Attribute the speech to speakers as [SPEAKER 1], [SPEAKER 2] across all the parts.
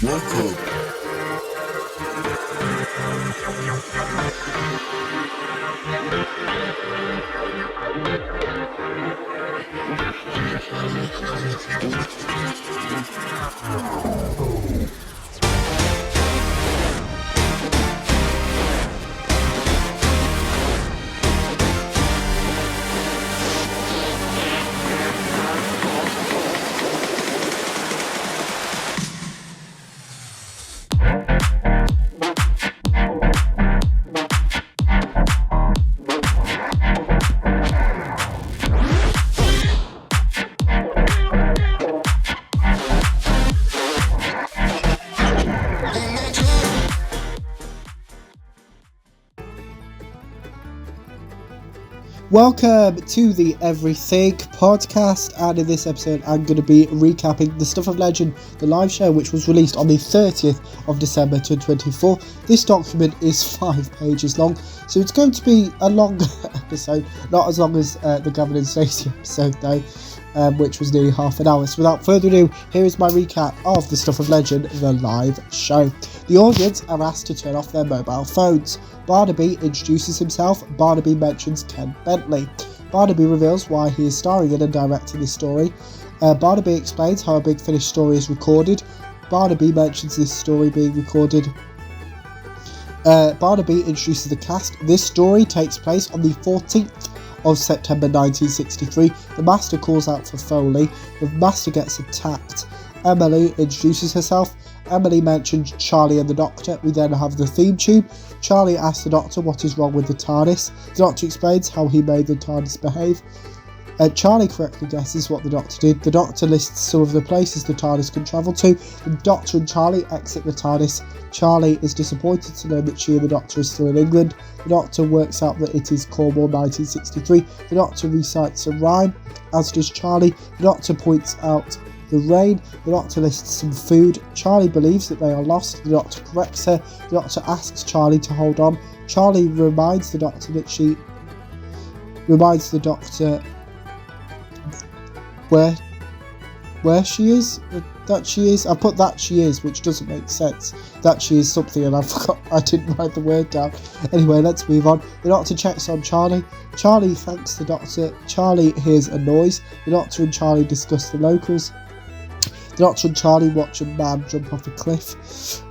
[SPEAKER 1] Welcome.
[SPEAKER 2] Welcome to the Everything podcast, and in this episode I'm going to be recapping the Stuff of Legend, the live show, which was released on the 30th of December 2024. This document is 5 pages long, so it's going to be a longer episode, not as long as the Gavin and Stacey episode though, which was nearly half an hour. So without further ado, here is my recap of the Stuff of Legend, the live show. The audience are asked to turn off their mobile phones. Barnaby introduces himself. Barnaby mentions Ken Bentley. Barnaby reveals why he is starring in and directing this story. Barnaby explains how a Big Finish story is recorded. Barnaby mentions this story being recorded. Barnaby introduces the cast. This story takes place on the 14th of September 1963. The Master calls out for Foley. The Master gets attacked. Emily introduces herself. Emily mentions Charlie and the Doctor. We then have the theme tune. Charlie asks the Doctor what is wrong with the TARDIS. The Doctor explains how he made the TARDIS behave. Charlie correctly guesses what the Doctor did. The Doctor lists some of the places the TARDIS can travel to. The Doctor and Charlie exit the TARDIS. Charlie is disappointed to learn that she and the Doctor are still in England. The Doctor works out that it is Cornwall 1963. The Doctor recites a rhyme, as does Charlie. The Doctor points out the rain. The Doctor lists some food. Charlie believes that they are lost. The Doctor corrects her. The Doctor asks Charlie to hold on. Charlie reminds the Doctor that where she is, that she is. I put that she is, which doesn't make sense. That she is something, and I forgot. I didn't write the word down. Anyway, let's move on. The Doctor checks on Charlie. Charlie thanks the Doctor. Charlie hears a noise. The Doctor and Charlie discuss the locals. The Doctor and Charlie watch a man jump off a cliff.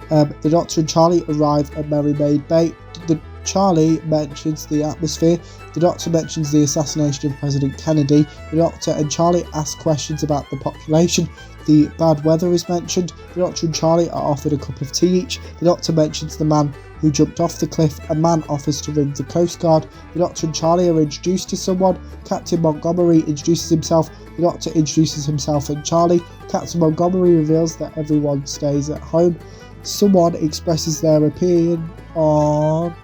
[SPEAKER 2] The Doctor and Charlie arrive at Merry Maid Bay. Charlie mentions the atmosphere. The Doctor mentions the assassination of President Kennedy. The Doctor and Charlie ask questions about the population. The bad weather is mentioned. The Doctor and Charlie are offered a cup of tea each. The Doctor mentions the man who jumped off the cliff. A man offers to ring the Coast Guard. The Doctor and Charlie are introduced to someone. Captain Montgomery introduces himself. The Doctor introduces himself and Charlie. Captain Montgomery reveals that everyone stays at home. Someone expresses their opinion on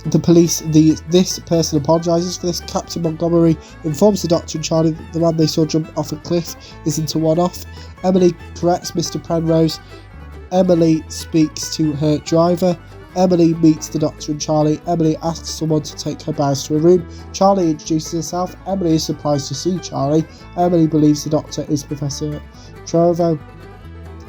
[SPEAKER 2] the police. This person apologises for this. Captain Montgomery informs the Doctor and Charlie that the man they saw jump off a cliff isn't a one-off. Emily corrects Mr. Penrose. Emily speaks to her driver. Emily meets the Doctor and Charlie. Emily asks someone to take her bags to a room. Charlie introduces herself. Emily is surprised to see Charlie. Emily believes the Doctor is Professor Trovo.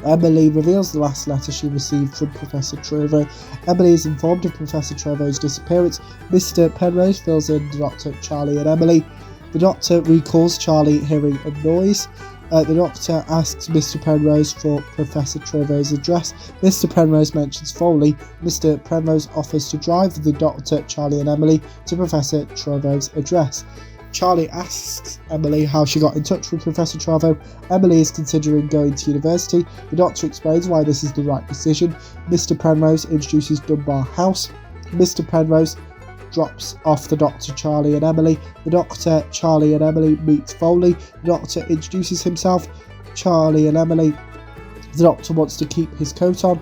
[SPEAKER 2] Emily reveals the last letter she received from Professor Trovo. Emily is informed of Professor Trovo's disappearance. Mr. Penrose fills in the Doctor, Charlie and Emily. The Doctor recalls Charlie hearing a noise. The Doctor asks Mr. Penrose for Professor Trovo's address. Mr. Penrose mentions Foley. Mr. Penrose offers to drive the Doctor, Charlie and Emily to Professor Trovo's address. Charlie asks Emily how she got in touch with Professor Trovo. Emily is considering going to university. The Doctor explains why this is the right decision. Mr. Penrose introduces Dunbar House. Mr. Penrose drops off the Doctor, Charlie and Emily. The Doctor, Charlie and Emily meet Foley. The Doctor introduces himself. Charlie and Emily. The Doctor wants to keep his coat on.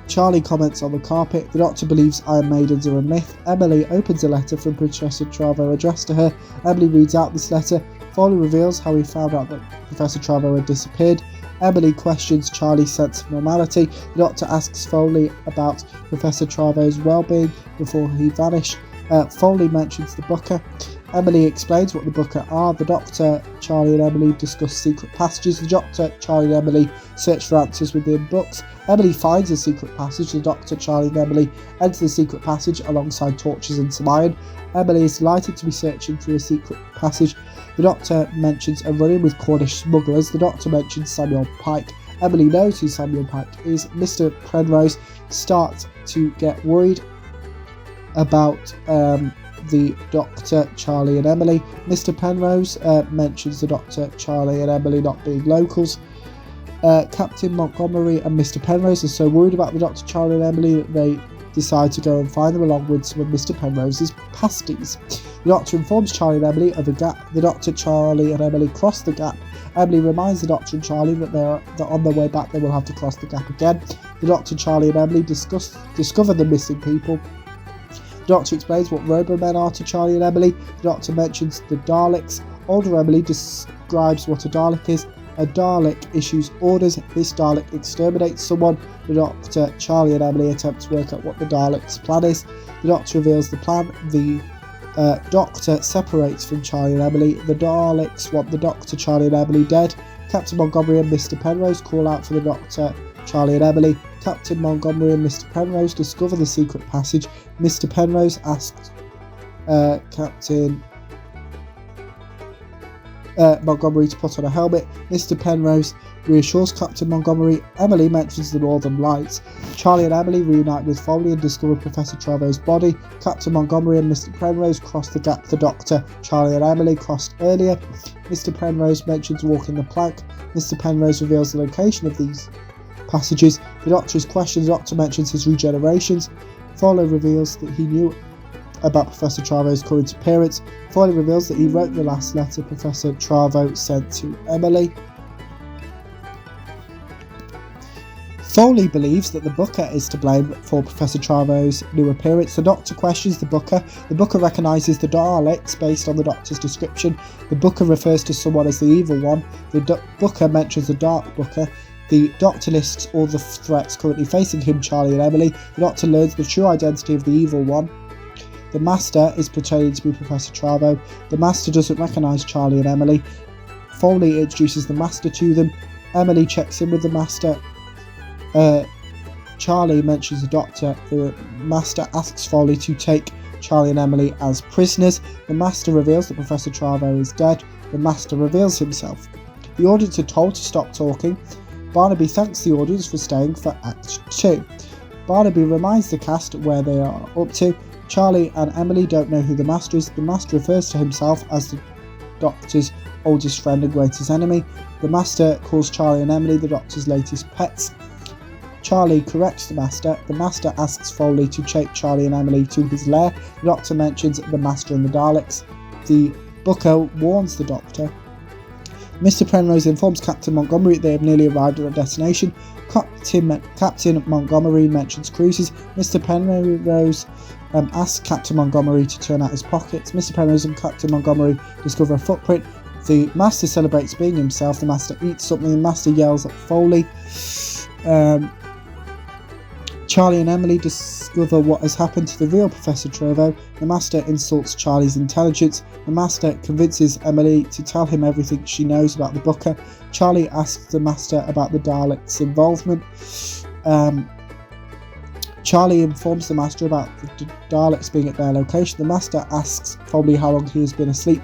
[SPEAKER 2] Charlie comments on the carpet. The Doctor believes Iron Maidens are a myth. Emily opens a letter from Professor Trovo addressed to her. Emily reads out this letter. Foley reveals how he found out that Professor Trovo had disappeared. Emily questions Charlie's sense of normality. The Doctor asks Foley about Professor Trovo's well-being before he vanished. Foley mentions the Booker. Emily explains what the Booker are. The Doctor, Charlie and Emily discuss secret passages. The Doctor, Charlie and Emily search for answers within books. Emily finds a secret passage. The Doctor, Charlie and Emily enter the secret passage alongside torches and some iron. Emily is delighted to be searching through a secret passage. The Doctor mentions a run-in with Cornish smugglers. The Doctor mentions Samuel Pike. Emily knows who Samuel Pike is. Mr. Penrose starts to get worried about the Doctor, Charlie and Emily. Mr. Penrose mentions the Doctor, Charlie and Emily not being locals. Captain Montgomery and Mr. Penrose are so worried about the Doctor, Charlie and Emily that they decide to go and find them along with some of Mr. Penrose's pasties. The Doctor informs Charlie and Emily of a gap. The Doctor, Charlie and Emily cross the gap. Emily reminds the Doctor and Charlie that on their way back they will have to cross the gap again. The Doctor, Charlie and Emily discover the missing people. The Doctor explains what Robomen are to Charlie and Emily. The Doctor mentions the Daleks. Older Emily describes what a Dalek is. A Dalek issues orders. This Dalek exterminates someone. The Doctor, Charlie and Emily attempt to work out what the Dalek's plan is. The Doctor reveals the plan. The Doctor separates from Charlie and Emily. The Daleks want the Doctor, Charlie and Emily dead. Captain Montgomery and Mr. Penrose call out for the Doctor, Charlie and Emily. Captain Montgomery and Mr. Penrose discover the secret passage. Mr. Penrose asks Captain Montgomery to put on a helmet. Mr. Penrose reassures Captain Montgomery. Emily mentions the Northern Lights. Charlie and Emily reunite with Foley and discover Professor Travo's body. Captain Montgomery and Mr. Penrose cross the gap the Doctor, Charlie and Emily crossed earlier. Mr. Penrose mentions walking the plank. Mr. Penrose reveals the location of these passages. The Doctor is questioned. The Doctor mentions his regenerations. Foley reveals that he knew about Professor Travo's current appearance. Foley reveals that he wrote the last letter Professor Travo sent to Emily. Foley believes that the Booker is to blame for Professor Travo's new appearance. The Doctor questions the Booker. The Booker recognises the Daleks based on the Doctor's description. The Booker refers to someone as the Evil One. The Booker mentions the Dark Booker. The Doctor lists all the threats currently facing him, Charlie and Emily. The Doctor learns the true identity of the Evil One. The Master is pretending to be Professor Travo. The Master doesn't recognise Charlie and Emily. Foley introduces the Master to them. Emily checks in with the Master. Charlie mentions the Doctor. The Master asks Foley to take Charlie and Emily as prisoners. The Master reveals that Professor Travo is dead. The Master reveals himself. The audience are told to stop talking. Barnaby thanks the audience for staying for Act 2. Barnaby reminds the cast where they are up to. Charlie and Emily don't know who the Master is. The Master refers to himself as the Doctor's oldest friend and greatest enemy. The Master calls Charlie and Emily the Doctor's latest pets. Charlie corrects the Master. The Master asks Foley to take Charlie and Emily to his lair. The Doctor mentions the Master and the Daleks. The Booker warns the Doctor. Mr. Penrose informs Captain Montgomery that they have nearly arrived at their destination. Captain Montgomery mentions cruises. Mr. Penrose asks Captain Montgomery to turn out his pockets. Mr. Penrose and Captain Montgomery discover a footprint. The Master celebrates being himself. The Master eats something. The Master yells at Foley. Charlie and Emily discover what has happened to the real Professor Travo. The Master insults Charlie's intelligence. The Master convinces Emily to tell him everything she knows about the Booker. Charlie asks the Master about the Daleks' involvement. Charlie informs the Master about the Daleks being at their location. The Master asks Foley how long he has been asleep.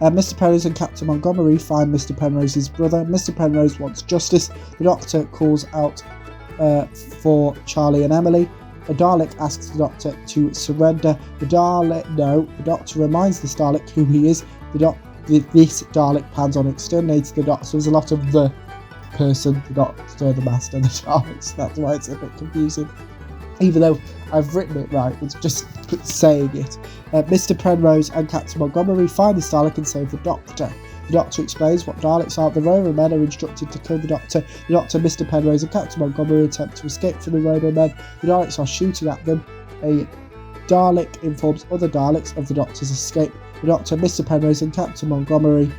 [SPEAKER 2] Mr. Penrose and Captain Montgomery find Mr. Penrose's brother. Mr. Penrose wants justice. The Doctor calls out for Charlie and Emily. A Dalek asks the Doctor to surrender. The Doctor reminds this Dalek who he is. This Dalek plans on exterminating the Doctor. There's a lot of the person, the Doctor, the Master, and the Daleks. That's why it's a bit confusing. Even though I've written it right, it's just saying it. Mr. Penrose and Captain Montgomery find the Dalek and save the Doctor. The Doctor explains what Daleks are. The Robomen are instructed to kill the Doctor. The Doctor, Mr. Penrose and Captain Montgomery attempt to escape from the Robomen. The Daleks are shooting at them. A Dalek informs other Daleks of the Doctor's escape. The Doctor, Mr. Penrose and Captain Montgomery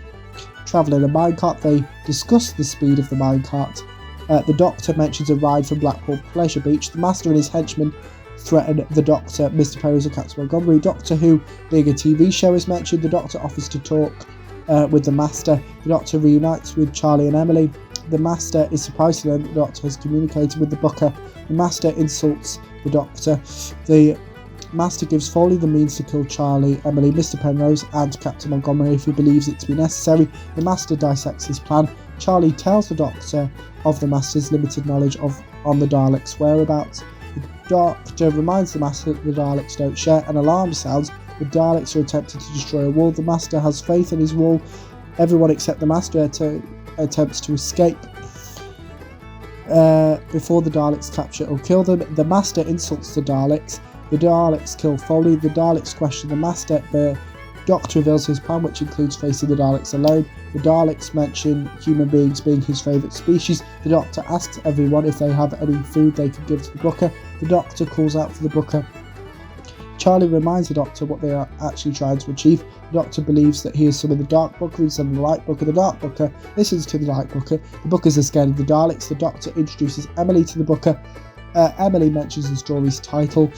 [SPEAKER 2] travel in a minecart. They discuss the speed of the minecart. The Doctor mentions a ride from Blackpool Pleasure Beach. The Master and his henchmen threaten the Doctor, Mr. Penrose and Captain Montgomery. Doctor Who being a TV show is mentioned. The Doctor offers to talk with the Master. The Doctor reunites with Charlie and Emily. The Master is surprised to learn that the Doctor has communicated with the Booker. The Master insults the Doctor. The Master gives Foley the means to kill Charlie, Emily, Mr. Penrose and Captain Montgomery if he believes it to be necessary. The Master dissects his plan. Charlie tells the Doctor of the Master's limited knowledge on the Daleks' whereabouts. The Doctor reminds the Master that the Daleks don't share. An alarm sounds. The Daleks are attempting to destroy a wall. The Master has faith in his wall. Everyone except the Master attempts to escape before the Daleks capture or kill them. The Master insults the Daleks. The Daleks kill Foley. The Daleks question the Master. The Doctor reveals his plan, which includes facing the Daleks alone. The Daleks mention human beings being his favourite species. The Doctor asks everyone if they have any food they could give to the Booker. The Doctor calls out for the Booker. Charlie reminds the Doctor what they are actually trying to achieve. The Doctor believes that he is some of the Dark Booker instead of the Light Booker. The Dark Booker listens to the Light Booker. The Bookers are scared of the Daleks. The Doctor introduces Emily to the Booker. Emily mentions the story's title.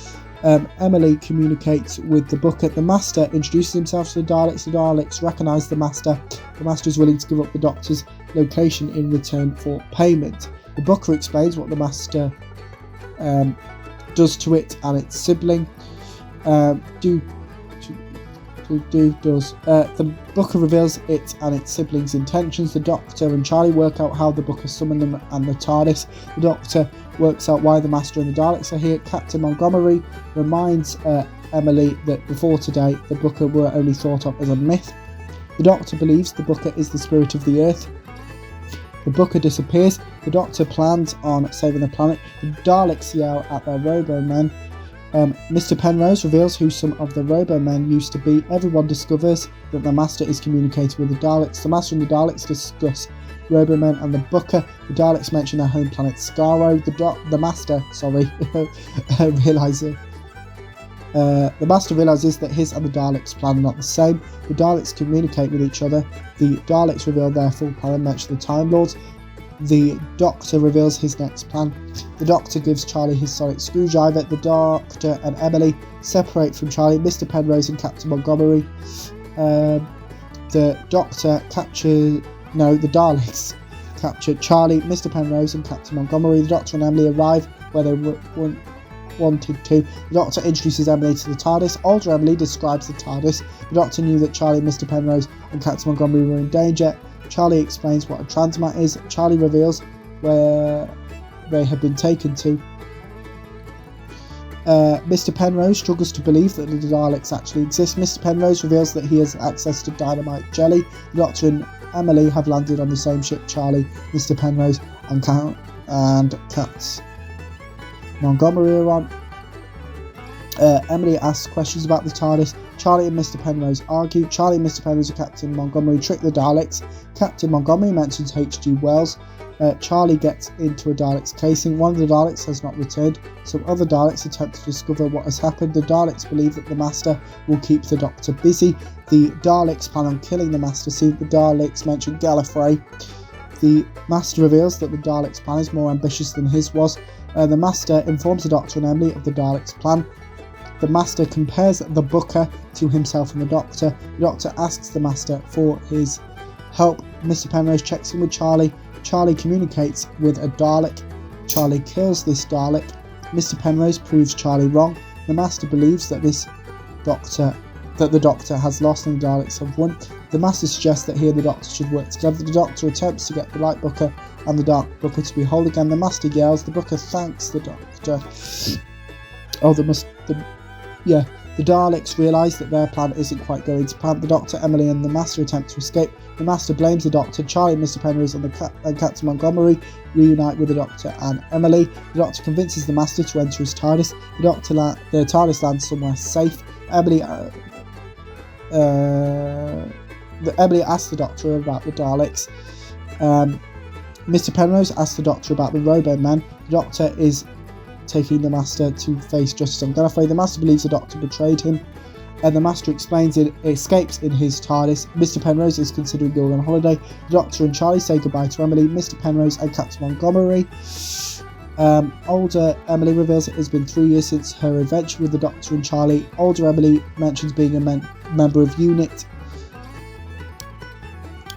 [SPEAKER 2] Emily communicates with the Booker. The Master introduces himself to the Daleks. The Daleks recognise the Master. The Master is willing to give up the Doctor's location in return for payment. The Booker explains what the Master does to it and its sibling. The Booker reveals it and its siblings' intentions. The Doctor and Charlie work out how the Booker summoned them and the TARDIS. The Doctor works out why the Master and the Daleks are here. Captain Montgomery reminds Emily that before today the Booker were only thought of as a myth. The Doctor believes the Booker is the spirit of the Earth. The Booker disappears. The Doctor plans on saving the planet. The Daleks yell at their Robo-Men. Mr. Penrose reveals who some of the Robo-Men used to be. Everyone discovers that the Master is communicating with the Daleks. The Master and the Daleks discuss Robo-Men and the Booker. The Daleks mention their home planet Skaro. The Master realizes that his and the Daleks' plan are not the same. The Daleks communicate with each other. The Daleks reveal their full plan and mention the Time Lords. The Doctor reveals his next plan. The Doctor gives Charlie his sonic screwdriver. The Doctor and Emily separate from Charlie, Mr. Penrose and Captain Montgomery. The Daleks capture Charlie, Mr. Penrose and Captain Montgomery. The Doctor and Emily arrive where they wanted to. The Doctor introduces Emily to the TARDIS. Older Emily describes the TARDIS. The Doctor knew that Charlie, Mr. Penrose and Captain Montgomery were in danger. Charlie explains what a transmat is. Charlie reveals where they have been taken to. Mr. Penrose struggles to believe that the Daleks actually exist. Mr. Penrose reveals that he has access to dynamite jelly. The Doctor and Emily have landed on the same ship Charlie, Mr. Penrose and Captain Montgomery are on. Emily asks questions about the TARDIS. Charlie and Mr. Penrose argue. Charlie and Mr. Penrose and Captain Montgomery trick the Daleks. Captain Montgomery mentions H.G. Wells. Charlie gets into a Dalek's casing. One of the Daleks has not returned. Some other Daleks attempt to discover what has happened. The Daleks believe that the Master will keep the Doctor busy. The Daleks plan on killing the Master soon. The Daleks mention Gallifrey. The Master reveals that the Daleks' plan is more ambitious than his was. The Master informs the Doctor and Emily of the Daleks' plan. The Master compares the Booker to himself and the Doctor. The Doctor asks the Master for his help. Mr. Penrose checks in with Charlie. Charlie communicates with a Dalek. Charlie kills this Dalek. Mr. Penrose proves Charlie wrong. The Master believes that the Doctor has lost and the Daleks have won. The Master suggests that he and the Doctor should work together. The Doctor attempts to get the Light Booker and the Dark Booker to be whole again. The Master yells. The Booker thanks the Doctor. The Daleks realise that their plan isn't quite going to plan. The Doctor, Emily and the Master attempt to escape. The Master blames the Doctor. Charlie and Mr. Penrose and Captain Montgomery reunite with the Doctor and Emily. The Doctor convinces the Master to enter his TARDIS. The TARDIS lands somewhere safe. Emily asks the Doctor about the Daleks. Mr. Penrose asks the Doctor about the Robo-Men. The Doctor is taking the Master to face justice on Gallifrey. The Master believes the Doctor betrayed him, and the Master explains it escapes in his TARDIS. Mr. Penrose is considering going on holiday. The Doctor and Charlie say goodbye to Emily, Mr. Penrose and Captain Montgomery. Older Emily reveals it has been 3 years since her adventure with the Doctor and Charlie. Older Emily mentions being a member of UNIT.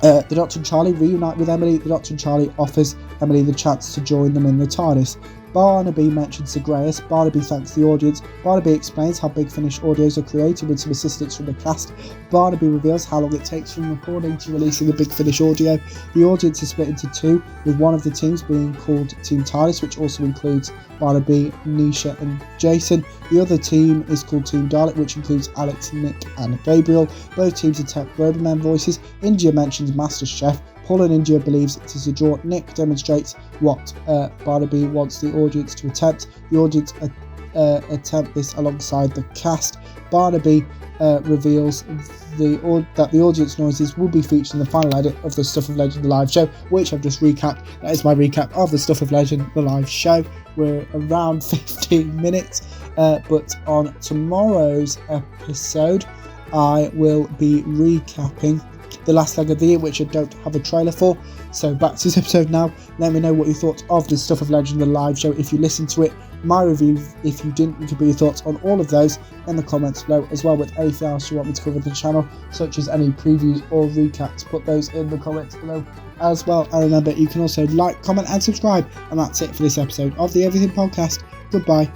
[SPEAKER 2] The Doctor and Charlie reunite with Emily. The Doctor and Charlie offers Emily the chance to join them in the TARDIS. Barnaby mentions Zagreus. Barnaby thanks the audience. Barnaby explains how Big Finish audios are created with some assistance from the cast. Barnaby reveals how long it takes from recording to releasing a Big Finish audio. The audience is split into two, with one of the teams being called Team TARDIS, which also includes Barnaby, Nisha and Jason. The other team is called Team Dalek, which includes Alex, Nick and Gabriel. Both teams attempt Roboman voices. India mentions Master Chef. Paul and India believes it is a draw. Nick demonstrates what Barnaby wants the audience to attempt. The audience attempt this alongside the cast. Barnaby reveals that the audience noises will be featured in the final edit of the Stuff of Legend the live show, which I've just recapped. That is my recap of the Stuff of Legend the live show. We're around 15 minutes, but on tomorrow's episode I will be recapping the last leg of the year, which I don't have a trailer for. So back to this episode now. Let me know what you thought of the Stuff of Legend the live show if you listened to it, my review if you didn't. You can put your thoughts on all of those in the comments below, as well with anything else you want me to cover on the channel, such as any previews or recaps. Put those in the comments below as well. And remember, you can also like, comment and subscribe. And that's it for this episode of the Everything Podcast. Goodbye.